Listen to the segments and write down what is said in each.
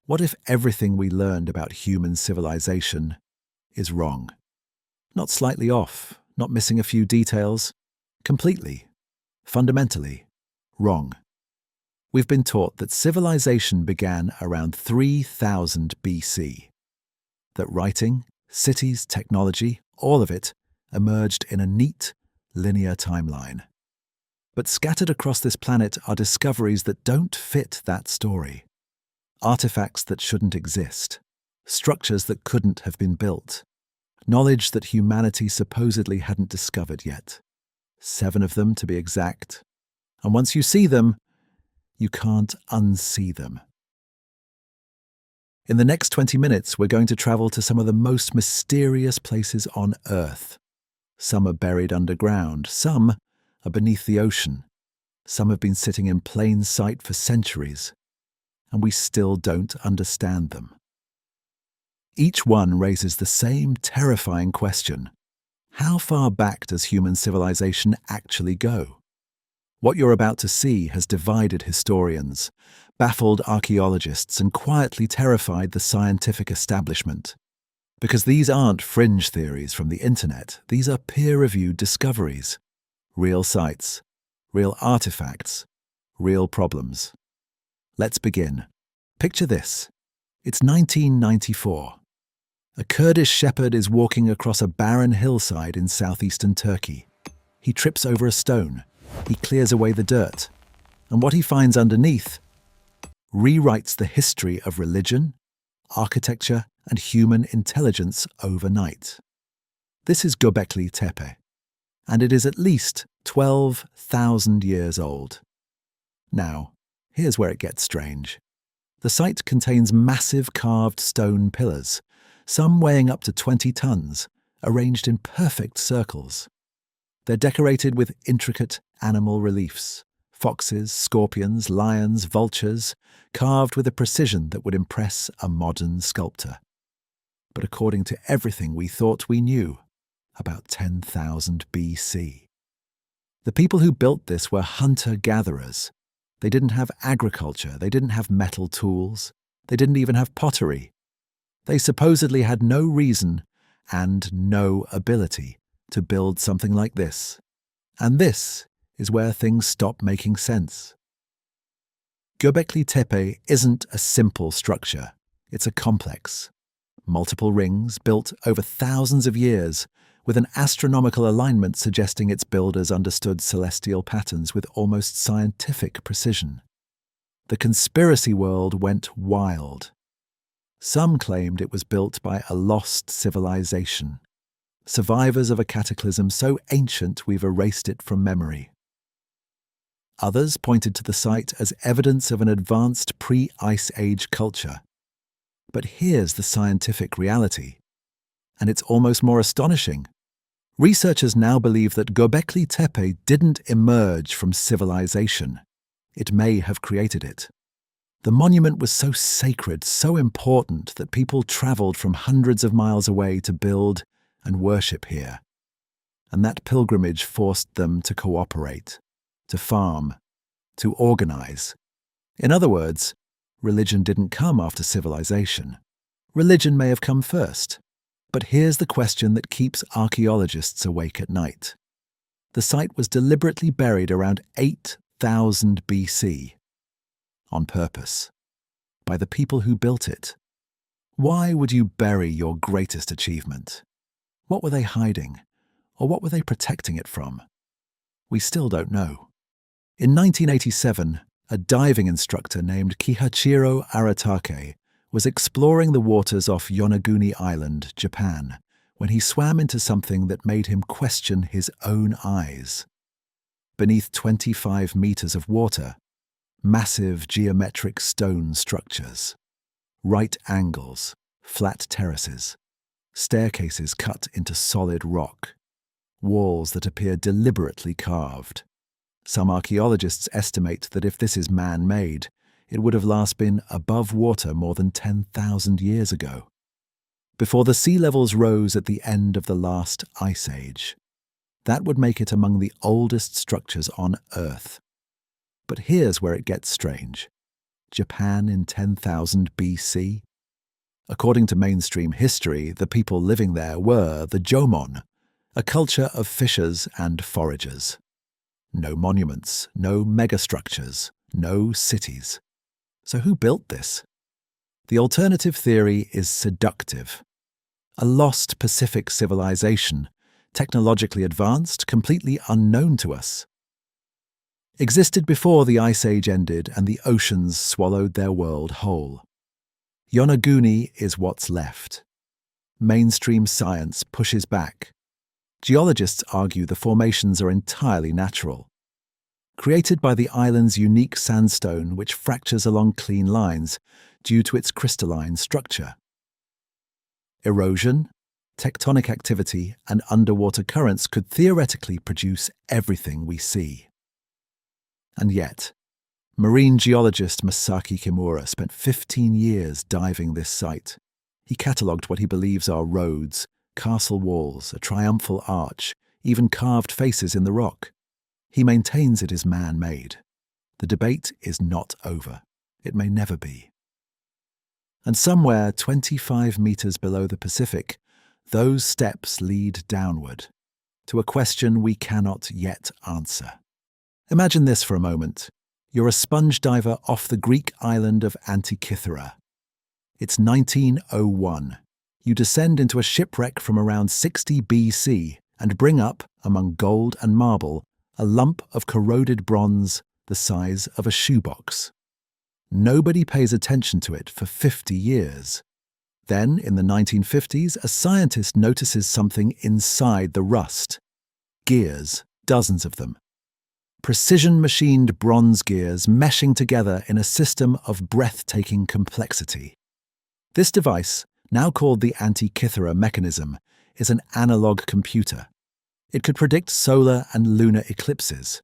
What if everything we learned about human civilization is wrong? Not slightly off, not missing a few details, completely, fundamentally wrong. We've been taught that civilization began around 3000 BC, that writing, cities, technology, all of it emerged in a neat, linear timeline. But scattered across this planet are discoveries that don't fit that story. Artifacts that shouldn't exist, structures that couldn't have been built, knowledge that humanity supposedly hadn't discovered yet. 7 of them, to be exact. And once you see them, you can't unsee them. In the next 20 minutes, we're going to travel to some of the most mysterious places on Earth. Some are buried underground, some are beneath the ocean. Some have been sitting in plain sight for centuries, and we still don't understand them. Each one raises the same terrifying question. How far back does human civilization actually go? What you're about to see has divided historians, baffled archaeologists, and quietly terrified the scientific establishment. Because these aren't fringe theories from the internet, these are peer-reviewed discoveries. Real sites, real artifacts, real problems. Let's begin. Picture this. It's 1994. A Kurdish shepherd is walking across a barren hillside in southeastern Turkey. He trips over a stone. He clears away the dirt. And what he finds underneath rewrites the history of religion, architecture, and human intelligence overnight. This is Göbekli Tepe, and it is at least 12,000 years old. Now, here's where it gets strange. The site contains massive carved stone pillars, some weighing up to 20 tons, arranged in perfect circles. They're decorated with intricate animal reliefs, foxes, scorpions, lions, vultures, carved with a precision that would impress a modern sculptor. But according to everything we thought we knew, about 10,000 BC. The people who built this were hunter-gatherers. They didn't have agriculture, they didn't have metal tools, they didn't even have pottery. They supposedly had no reason and no ability to build something like this. And this is where things stop making sense. Göbekli Tepe isn't a simple structure. It's a complex. Multiple rings built over thousands of years, with an astronomical alignment suggesting its builders understood celestial patterns with almost scientific precision. The conspiracy world went wild. Some claimed it was built by a lost civilization, survivors of a cataclysm so ancient we've erased it from memory. Others pointed to the site as evidence of an advanced pre-Ice Age culture. But here's the scientific reality, and it's almost more astonishing. Researchers now believe that Göbekli Tepe didn't emerge from civilization. It may have created it. The monument was so sacred, so important, that people traveled from hundreds of miles away to build and worship here. And that pilgrimage forced them to cooperate, to farm, to organize. In other words, religion didn't come after civilization. Religion may have come first. But here's the question that keeps archaeologists awake at night. The site was deliberately buried around 8,000 BC. On purpose. By the people who built it. Why would you bury your greatest achievement? What were they hiding? Or what were they protecting it from? We still don't know. In 1987, a diving instructor named Kihachiro Aratake was exploring the waters off Yonaguni Island, Japan, when he swam into something that made him question his own eyes. Beneath 25 meters of water, massive geometric stone structures, right angles, flat terraces, staircases cut into solid rock, walls that appear deliberately carved. Some archaeologists estimate that if this is man-made, it would have last been above water more than 10,000 years ago, before the sea levels rose at the end of the last ice age. That would make it among the oldest structures on Earth. But here's where it gets strange. Japan in 10,000 BC? According to mainstream history, the people living there were the Jomon, a culture of fishers and foragers. No monuments, no megastructures, no cities. So who built this? The alternative theory is seductive. A lost Pacific civilization, technologically advanced, completely unknown to us. Existed before the Ice Age ended and the oceans swallowed their world whole. Yonaguni is what's left. Mainstream science pushes back. Geologists argue the formations are entirely natural. Created by the island's unique sandstone which fractures along clean lines due to its crystalline structure. Erosion, tectonic activity, and underwater currents could theoretically produce everything we see. And yet, marine geologist Masaaki Kimura spent 15 years diving this site. He catalogued what he believes are roads, castle walls, a triumphal arch, even carved faces in the rock. He maintains it is man-made. The debate is not over. It may never be. And somewhere 25 meters below the Pacific, those steps lead downward, to a question we cannot yet answer. Imagine this for a moment. You're a sponge diver off the Greek island of Antikythera. It's 1901. You descend into a shipwreck from around 60 BC and bring up, among gold and marble, a lump of corroded bronze the size of a shoebox. Nobody pays attention to it for 50 years. Then, in the 1950s, a scientist notices something inside the rust. Gears, dozens of them. Precision-machined bronze gears meshing together in a system of breathtaking complexity. This device, now called the Antikythera Mechanism, is an analog computer. It could predict solar and lunar eclipses.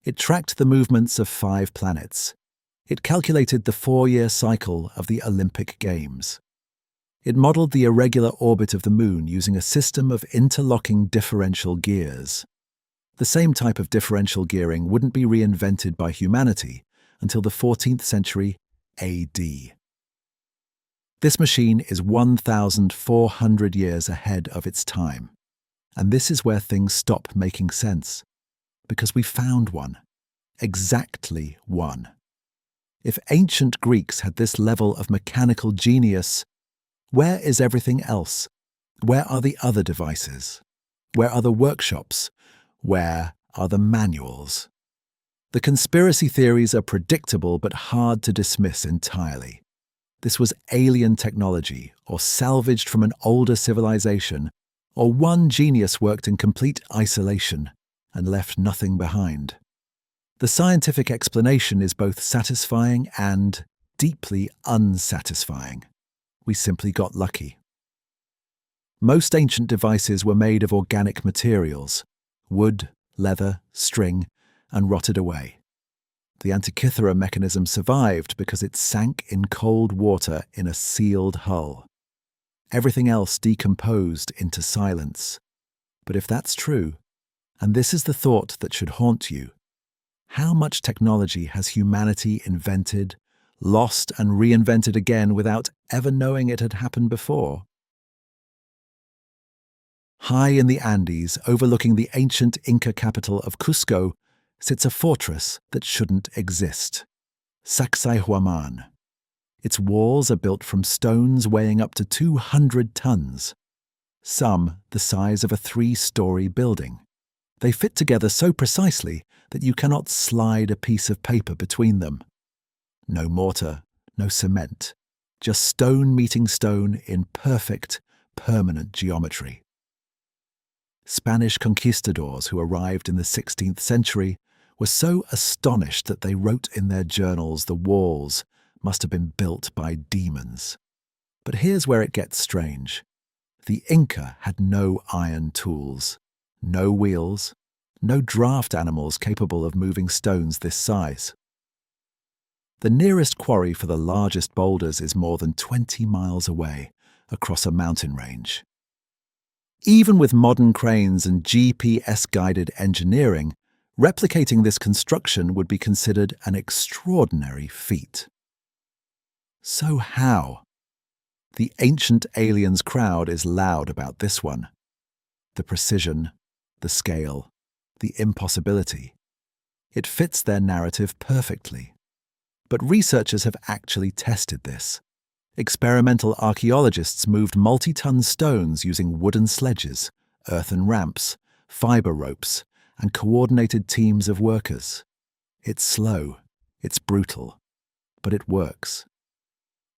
It tracked the movements of 5 planets. It calculated the 4-year cycle of the Olympic Games. It modeled the irregular orbit of the Moon using a system of interlocking differential gears. The same type of differential gearing wouldn't be reinvented by humanity until the 14th century AD. This machine is 1,400 years ahead of its time. And this is where things stop making sense. Because we found one. Exactly one. If ancient Greeks had this level of mechanical genius, where is everything else? Where are the other devices? Where are the workshops? Where are the manuals? The conspiracy theories are predictable but hard to dismiss entirely. This was alien technology, or salvaged from an older civilization, or one genius worked in complete isolation and left nothing behind. The scientific explanation is both satisfying and deeply unsatisfying. We simply got lucky. Most ancient devices were made of organic materials, wood, leather, string, and rotted away. The Antikythera mechanism survived because it sank in cold water in a sealed hull. Everything else decomposed into silence. But if that's true, and this is the thought that should haunt you, how much technology has humanity invented, lost and reinvented again without ever knowing it had happened before? High in the Andes, overlooking the ancient Inca capital of Cusco, sits a fortress that shouldn't exist. Sacsayhuamán. Its walls are built from stones weighing up to 200 tons. Some the size of a 3-story building. They fit together so precisely that you cannot slide a piece of paper between them. No mortar, no cement, just stone meeting stone in perfect, permanent geometry. Spanish conquistadors who arrived in the 16th century were so astonished that they wrote in their journals the walls must have been built by demons. But here's where it gets strange. The Inca had no iron tools, no wheels, no draft animals capable of moving stones this size. The nearest quarry for the largest boulders is more than 20 miles away, across a mountain range. Even with modern cranes and GPS-guided engineering, replicating this construction would be considered an extraordinary feat. So how? The ancient aliens crowd is loud about this one. The precision, the scale, the impossibility. It fits their narrative perfectly. But researchers have actually tested this. Experimental archaeologists moved multi-ton stones using wooden sledges, earthen ramps, fiber ropes, and coordinated teams of workers. It's slow, it's brutal, but it works.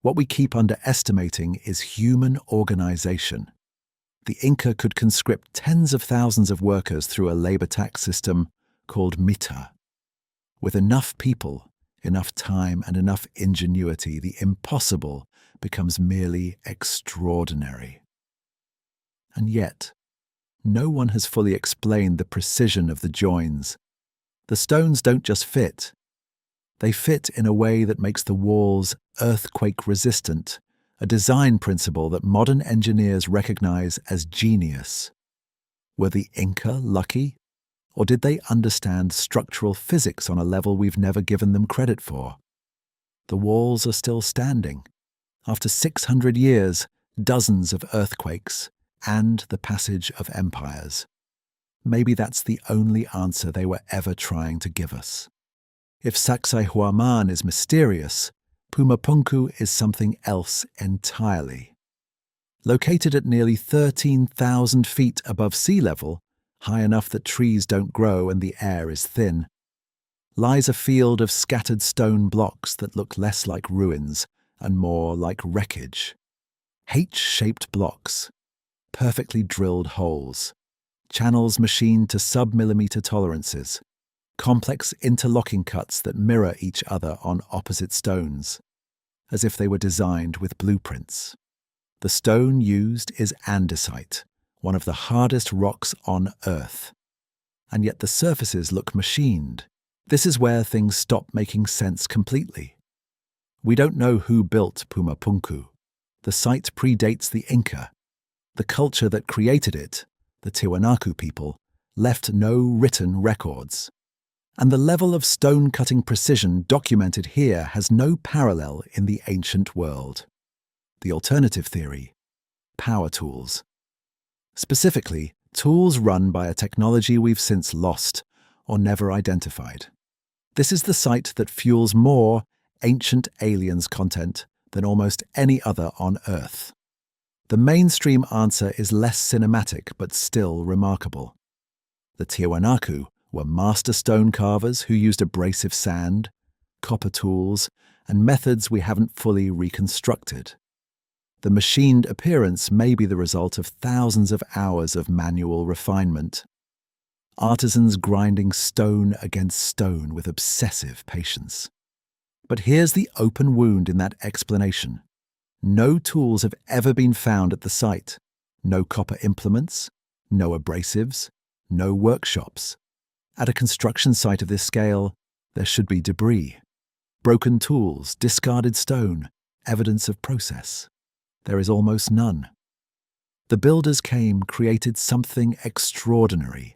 What we keep underestimating is human organization. The Inca could conscript tens of thousands of workers through a labor tax system called mita. With enough people, enough time, and enough ingenuity, the impossible becomes merely extraordinary. And yet, no one has fully explained the precision of the joins. The stones don't just fit. They fit in a way that makes the walls earthquake-resistant, a design principle that modern engineers recognize as genius. Were the Inca lucky? Or did they understand structural physics on a level we've never given them credit for? The walls are still standing. After 600 years, dozens of earthquakes, and the passage of empires. Maybe that's the only answer they were ever trying to give us. If Sacsayhuamán is mysterious, Pumapunku is something else entirely. Located at nearly 13,000 feet above sea level, high enough that trees don't grow and the air is thin, lies a field of scattered stone blocks that look less like ruins and more like wreckage. H-shaped blocks, perfectly drilled holes, channels machined to sub-millimeter tolerances, complex interlocking cuts that mirror each other on opposite stones, as if they were designed with blueprints. The stone used is andesite, one of the hardest rocks on Earth. And yet the surfaces look machined. This is where things stop making sense completely. We don't know who built Pumapunku. The site predates the Inca. The culture that created it, the Tiwanaku people, left no written records. And the level of stone-cutting precision documented here has no parallel in the ancient world. The alternative theory: power tools. Specifically, tools run by a technology we've since lost or never identified. This is the site that fuels more ancient aliens content than almost any other on Earth. The mainstream answer is less cinematic but still remarkable. The Tiwanaku were master stone carvers who used abrasive sand, copper tools, and methods we haven't fully reconstructed. The machined appearance may be the result of thousands of hours of manual refinement. Artisans grinding stone against stone with obsessive patience. But here's the open wound in that explanation. No tools have ever been found at the site. No copper implements, no abrasives, no workshops. At a construction site of this scale, there should be debris. Broken tools, discarded stone, evidence of process. There is almost none. The builders came, created something extraordinary,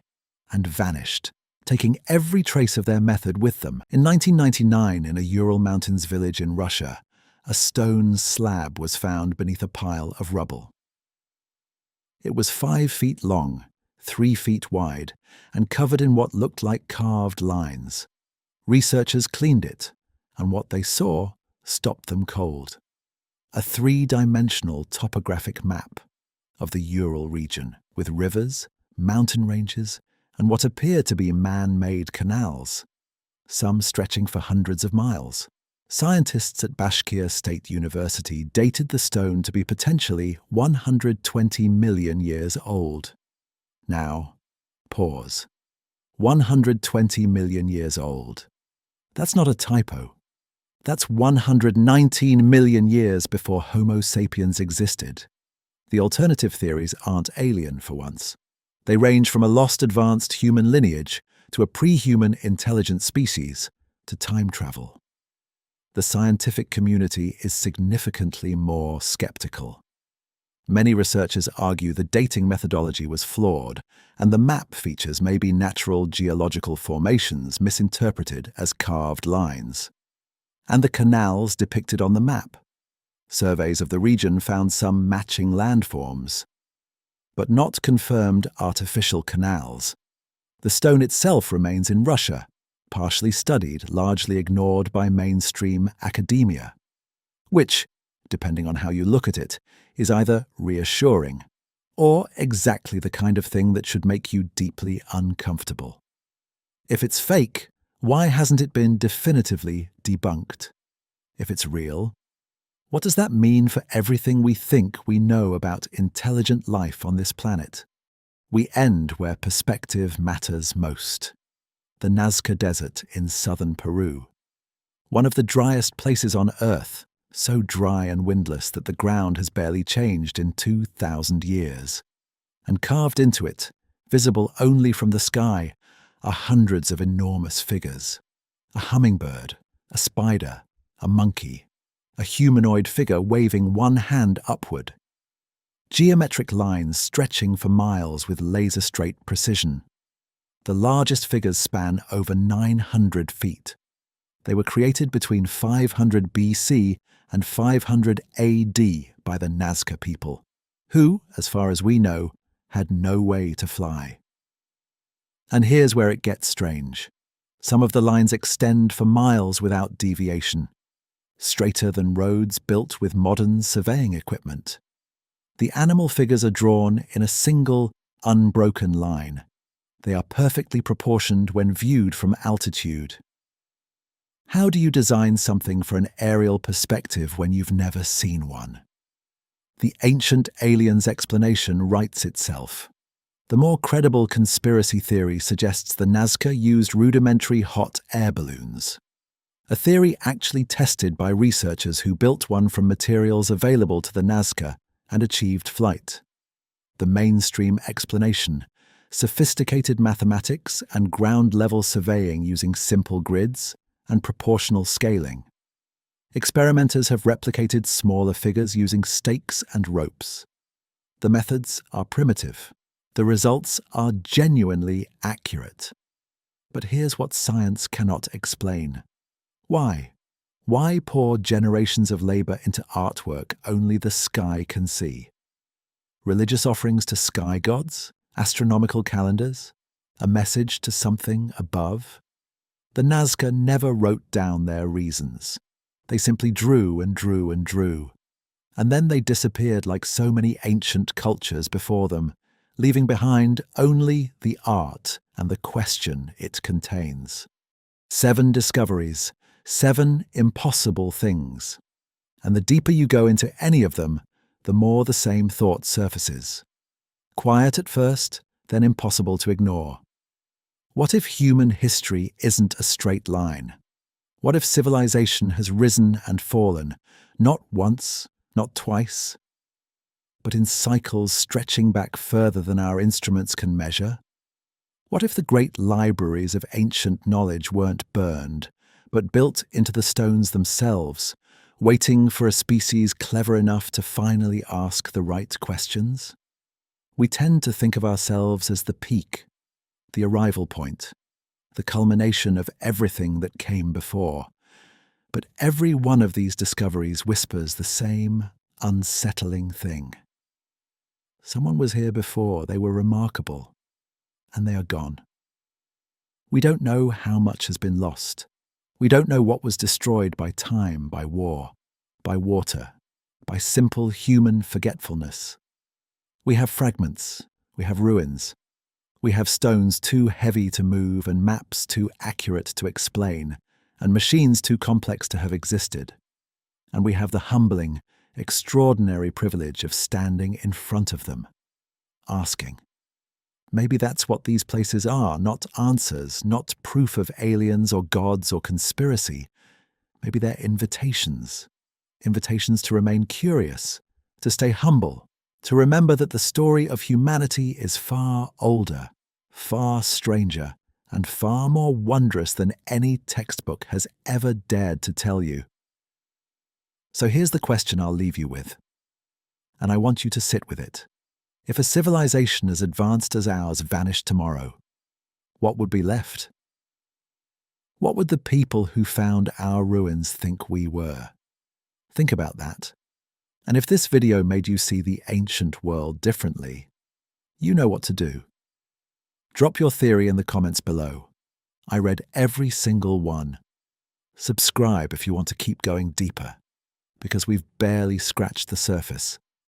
and vanished, taking every trace of their method with them. In 1999, in a Ural Mountains village in Russia, a stone slab was found beneath a pile of rubble. It was 5 feet long, 3 feet wide, and covered in what looked like carved lines. Researchers cleaned it, and what they saw stopped them cold. A 3-dimensional topographic map of the Ural region, with rivers, mountain ranges, and what appear to be man-made canals, some stretching for hundreds of miles. Scientists at Bashkir State University dated the stone to be potentially 120 million years old. Now, pause. 120 million years old. That's not a typo. That's 119 million years before Homo sapiens existed. The alternative theories aren't alien for once. They range from a lost advanced human lineage to a pre-human intelligent species to time travel. The scientific community is significantly more skeptical. Many researchers argue the dating methodology was flawed, and the map features may be natural geological formations misinterpreted as carved lines. And the canals depicted on the map, Surveys of the region found some matching landforms, but not confirmed artificial canals. The stone itself remains in Russia, partially studied, largely ignored by mainstream academia, which, depending on how you look at it, is either reassuring or exactly the kind of thing that should make you deeply uncomfortable. If it's fake, why hasn't it been definitively debunked? If it's real, what does that mean for everything we think we know about intelligent life on this planet? We end where perspective matters most. The Nazca Desert in southern Peru. One of the driest places on Earth, so dry and windless that the ground has barely changed in 2,000 years. And carved into it, visible only from the sky, are hundreds of enormous figures. A hummingbird, a spider, a monkey, a humanoid figure waving one hand upward. Geometric lines stretching for miles with laser-straight precision. The largest figures span over 900 feet. They were created between 500 BC and 500 AD by the Nazca people, who, as far as we know, had no way to fly. And here's where it gets strange. Some of the lines extend for miles without deviation, straighter than roads built with modern surveying equipment. The animal figures are drawn in a single, unbroken line. They are perfectly proportioned when viewed from altitude. How do you design something for an aerial perspective when you've never seen one? The ancient aliens explanation writes itself. The more credible conspiracy theory suggests the Nazca used rudimentary hot air balloons. A theory actually tested by researchers who built one from materials available to the Nazca and achieved flight. The mainstream explanation: sophisticated mathematics and ground-level surveying using simple grids and proportional scaling. Experimenters have replicated smaller figures using stakes and ropes. The methods are primitive. The results are genuinely accurate. But here's what science cannot explain. Why? Why pour generations of labor into artwork only the sky can see? Religious offerings to sky gods? Astronomical calendars? A message to something above? The Nazca never wrote down their reasons. They simply drew and drew and drew. And then they disappeared like so many ancient cultures before them, leaving behind only the art and the question it contains. 7 discoveries, 7 impossible things. And the deeper you go into any of them, the more the same thought surfaces. Quiet at first, then impossible to ignore. What if human history isn't a straight line? What if civilization has risen and fallen, not once, not twice, but in cycles stretching back further than our instruments can measure? What if the great libraries of ancient knowledge weren't burned, but built into the stones themselves, waiting for a species clever enough to finally ask the right questions? We tend to think of ourselves as the peak, the arrival point, the culmination of everything that came before. But every one of these discoveries whispers the same unsettling thing. Someone was here before, they were remarkable, and they are gone. We don't know how much has been lost. We don't know what was destroyed by time, by war, by water, by simple human forgetfulness. We have fragments, we have ruins. We have stones too heavy to move and maps too accurate to explain, and machines too complex to have existed. And we have the humbling, extraordinary privilege of standing in front of them, asking. Maybe that's what these places are, not answers, not proof of aliens or gods or conspiracy. Maybe they're invitations. Invitations to remain curious, to stay humble, to remember that the story of humanity is far older, far stranger, and far more wondrous than any textbook has ever dared to tell you. So here's the question I'll leave you with, and I want you to sit with it. If a civilization as advanced as ours vanished tomorrow, what would be left? What would the people who found our ruins think we were? Think about that. And if this video made you see the ancient world differently, you know what to do. Drop your theory in the comments below. I read every single one. Subscribe if you want to keep going deeper, because we've barely scratched the surface.